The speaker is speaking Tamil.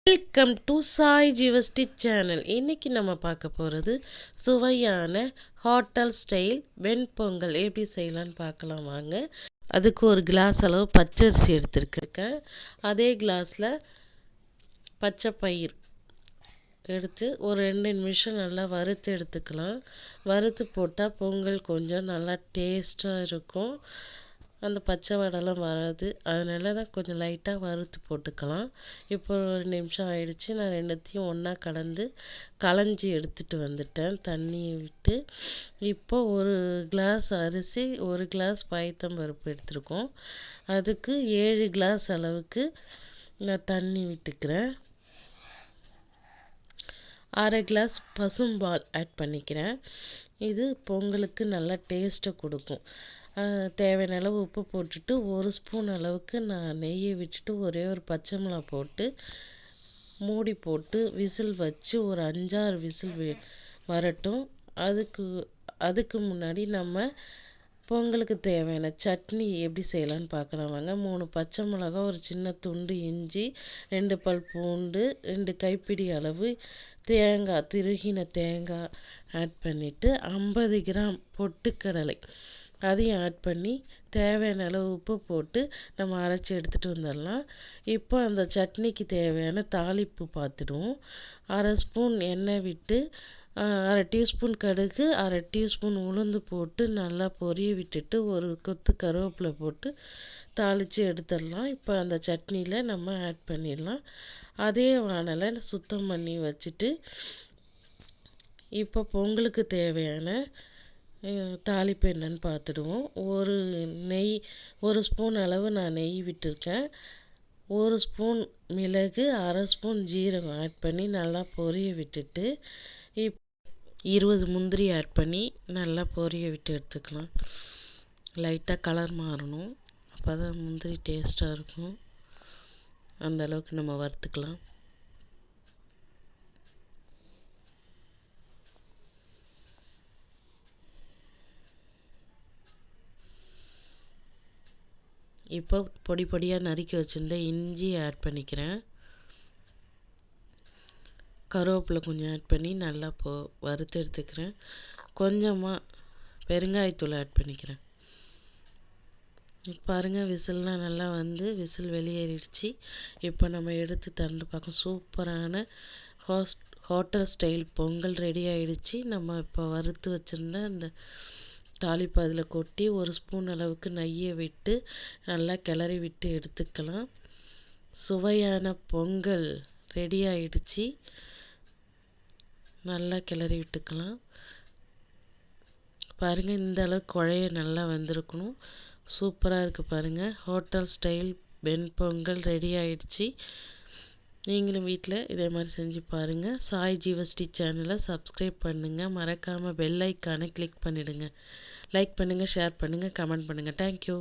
Welcome to Sai Jeevasti channel. இன்னைக்கு நம்ம பார்க்க போகிறது சுவையான ஹோட்டல் ஸ்டைல் வெண்பொங்கல் எப்படி செய்யலான்னு பார்க்கலாம் வாங்க. அதுக்கு ஒரு கிளாஸ் அளவு பச்சரிசி எடுத்துருக்கேன். அதே கிளாஸில் பச்சை பயிர் எடுத்து ஒரு 2 நிமிஷம் நல்லா வறுத்து எடுத்துக்கலாம். வறுத்து போட்டால் பொங்கல் கொஞ்சம் நல்லா டேஸ்ட்டாக இருக்கும். அந்த பச்சை வடைலாம் வராது. அதனால தான் கொஞ்சம் லைட்டாக வறுத்து போட்டுக்கலாம். இப்போ 2 நிமிஷம் ஆயிடுச்சு. நான் ரெண்டுத்தையும் ஒன்றா களைஞ்சி எடுத்துகிட்டு வந்துட்டேன் தண்ணியை விட்டு. இப்போ ஒரு கிளாஸ் அரிசி, ஒரு கிளாஸ் பயத்தம்பருப்பு எடுத்துருக்கோம். அதுக்கு 7 கிளாஸ் அளவுக்கு நான் தண்ணி விட்டுக்கிறேன். 1/2 கிளாஸ் பசும்பால் ஆட் பண்ணிக்கிறேன். இது பொங்கலுக்கு நல்லா டேஸ்ட்டை கொடுக்கும். தேவையான அளவு உப்பு போட்டுட்டு 1 ஸ்பூன் அளவுக்கு நான் நெய்யை விட்டுட்டு ஒரே ஒரு பச்சை மிளகாய் போட்டு மூடி போட்டு விசில் வச்சு ஒரு 5-6 விசில் வரட்டும். அதுக்கு முன்னாடி நம்ம பொங்கலுக்கு தேவையான சட்னி எப்படி செய்யலான்னு பார்க்கலாம் வாங்க. 3 பச்சை மிளகாய், ஒரு சின்ன துண்டு இஞ்சி, 2 பல் பூண்டு, 2 கைப்பிடி அளவு தேங்காய், திருகின தேங்காய் ஆட் பண்ணிவிட்டு 50 கிராம் பொட்டுக்கடலை அதையும் ஆட் பண்ணி தேவையான அளவு உப்பு போட்டு நம்ம அரைச்சி எடுத்துகிட்டு வந்துடலாம். இப்போ அந்த சட்னிக்கு தேவையான தாளிப்பு பார்த்துடுவோம். 1/2 ஸ்பூன் எண்ணெய் விட்டு 1/2 டீஸ்பூன் கடுகு, 1/2 டீஸ்பூன் உளுந்து போட்டு நல்லா பொரிய விட்டுட்டு ஒரு கொத்து கருவேப்பிலை போட்டு தாளித்து எடுத்துடலாம். இப்போ அந்த சட்னியில் நம்ம ஆட் பண்ணிடலாம். அதே வானலை சுத்தம் பண்ணி வச்சுட்டு இப்போ பொங்கலுக்கு தேவையான தாளிப்பு என்னன்னு பார்த்துடுவோம். ஒரு ஸ்பூன் அளவு நான் நெய் விட்டுருக்கேன். 1 ஸ்பூன் மிளகு, 1/2 ஸ்பூன் ஜீரகம் ஆட் பண்ணி நல்லா பொரிய விட்டுட்டு 20 முந்திரி ஆட் பண்ணி நல்லா பொரிய விட்டு எடுத்துக்கலாம். லைட்டாக கலர் மாறணும், அப்போ தான் முந்திரி டேஸ்ட்டாக இருக்கும். அந்த அளவுக்கு நம்ம வறுத்துக்கலாம். இப்போ பொடி பொடியாக நறுக்கி வச்சுருந்த இஞ்சி ஆட் பண்ணிக்கிறேன். கருவேப்பிலை கொஞ்சம் ஆட் பண்ணி நல்லா வறுத்து எடுத்துக்கிறேன். கொஞ்சமாக பெருங்காயத்தூள் ஆட் பண்ணிக்கிறேன். பாருங்கள், விசில்லாம் நல்லா வந்து விசில் வெளியேறிடுச்சு. இப்போ நம்ம எடுத்து திறந்து பார்க்க சூப்பரான ஹோட்டல் ஸ்டைல் பொங்கல் ரெடி ஆகிடுச்சு. நம்ம இப்போ வறுத்து வச்சுருந்த அந்த தாளிப்பு அதில் கொட்டி 1 ஸ்பூன் அளவுக்கு நெய்யை விட்டு நல்லா கிளறி விட்டு எடுத்துக்கலாம். சுவையான பொங்கல் ரெடி ஆகிடுச்சு. நல்லா கிளறி விட்டுக்கலாம். பாருங்கள், இந்த அளவுக்கு குழைய நல்லா வந்திருக்கணும். சூப்பராக இருக்குது பாருங்கள். ஹோட்டல் ஸ்டைல் வெண்பொங்கல் ரெடி ஆகிடுச்சு. நீங்களும் வீட்டில் இதே மாதிரி செஞ்சு பாருங்கள். சாய் ஜீவஸ்டி சேனலை சப்ஸ்கிரைப் பண்ணுங்கள். மறக்காமல் பெல் ஐக்கானை கிளிக் பண்ணிவிடுங்க. லைக் பண்ணுங்கள், ஷேர் பண்ணுங்கள், கமெண்ட் பண்ணுங்கள். தேங்க்யூ.